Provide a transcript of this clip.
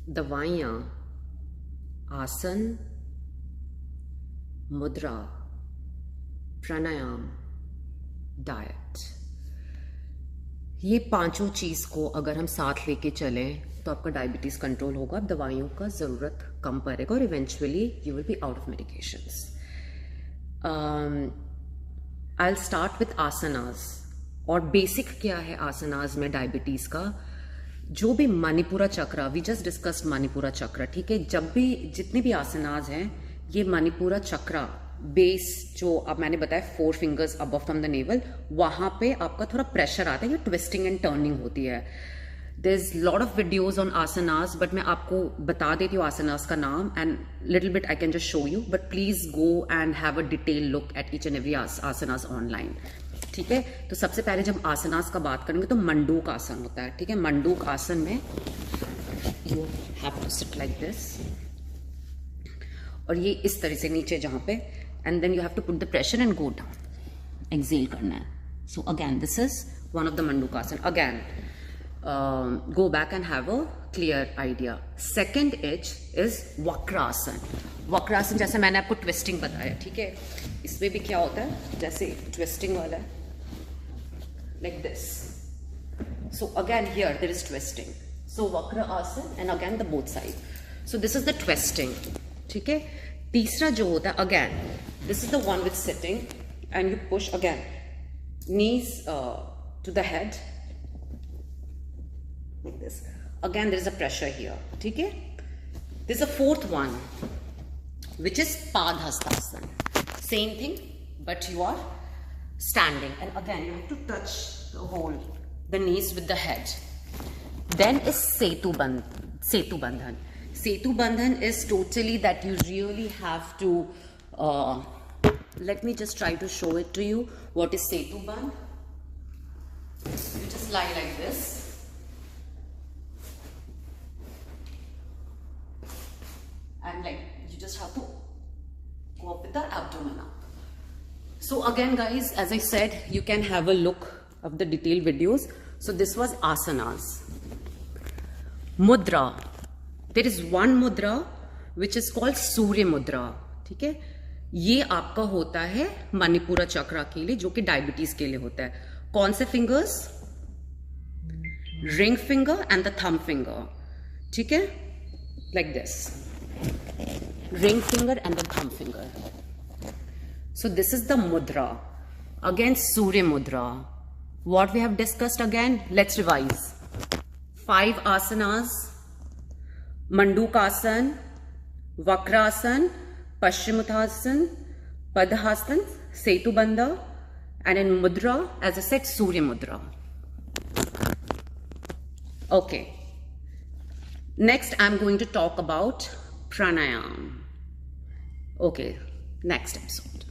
दवाइयाँ, आसन, मुद्रा, प्राणायाम, डाइट, ये पांचों चीज़ को अगर हम साथ लेके चलें तो आपका डायबिटीज़ कंट्रोल होगा, दवाइयों का ज़रूरत कम पड़ेगा और eventually you will be out of medications. I will start with asanas. और बेसिक क्या है आसनास में डायबिटीज़ का? जो भी मणिपुरा चक्र, वी जस्ट डिस्कस्ड मणिपुरा चक्र, ठीक है। जब भी जितने भी आसनास हैं, ये मणिपुरा चक्र बेस जो अब मैंने बताया 4 fingers above from the naval, वहां पे आपका थोड़ा प्रेशर आता है, ये ट्विस्टिंग एंड टर्निंग होती है। There is lot of videos on asanas, but मैं आपको बता देती हूँ आसनास का नाम and little bit I can just show you, but please go and have a detail look at each and every asanas online, ठीक है। तो सबसे पहले जब आसनास का बात करेंगे तो मंडूक आसन होता है, ठीक है। मंडूक आसन में you have to sit like this, और ये इस तरह से नीचे जहां पे, and then you have to put the pressure and go down, exhale करना है। So again this is one of the Manduk asana. Again go back and have a clear idea. Second edge is Vakrasana. Vakrasana जैसे मैंने आपको ट्विस्टिंग बताया, ठीक है। इसमें भी क्या होता है, जैसे ट्विस्टिंग वाला है, like this. So again here there is twisting. So Vakra Asana and again the both side. So this is the twisting. ठीक है। तीसरा जो होता है, again this is the one with sitting and you push again knees to the head like this. Again there is a pressure here. ठीक है। There is a fourth one which is Padhastasana. Same thing but you are standing, and again you have to touch the whole, the knees with the head. Then is Setu Bandhan. Setu Bandhan is totally that you really have to let me just try to show it to you. What is Setu Bandh? You just lie like this, and like you just have to go up with the abdomen up. So again guys, as I said, you can have a look of the detailed videos. So this was asanas. Mudra. There is one mudra which is called Surya Mudra, ठीक है। ये आपका होता है मणिपुरा चक्र के लिए, जो कि डायबिटीज के लिए होता है। कौन से fingers? Ring finger and the thumb finger, ठीक है, like this, ring finger and the thumb finger. So this is the mudra. Again Surya Mudra. What we have discussed again, let's revise. 5 asanas: Mandukasana, Vakrasana, Paschimottanasana, Padhasana, Setu Bandha, and in Mudra, as I said, Surya Mudra. Okay. Next I'm going to talk about pranayam. Okay, next episode.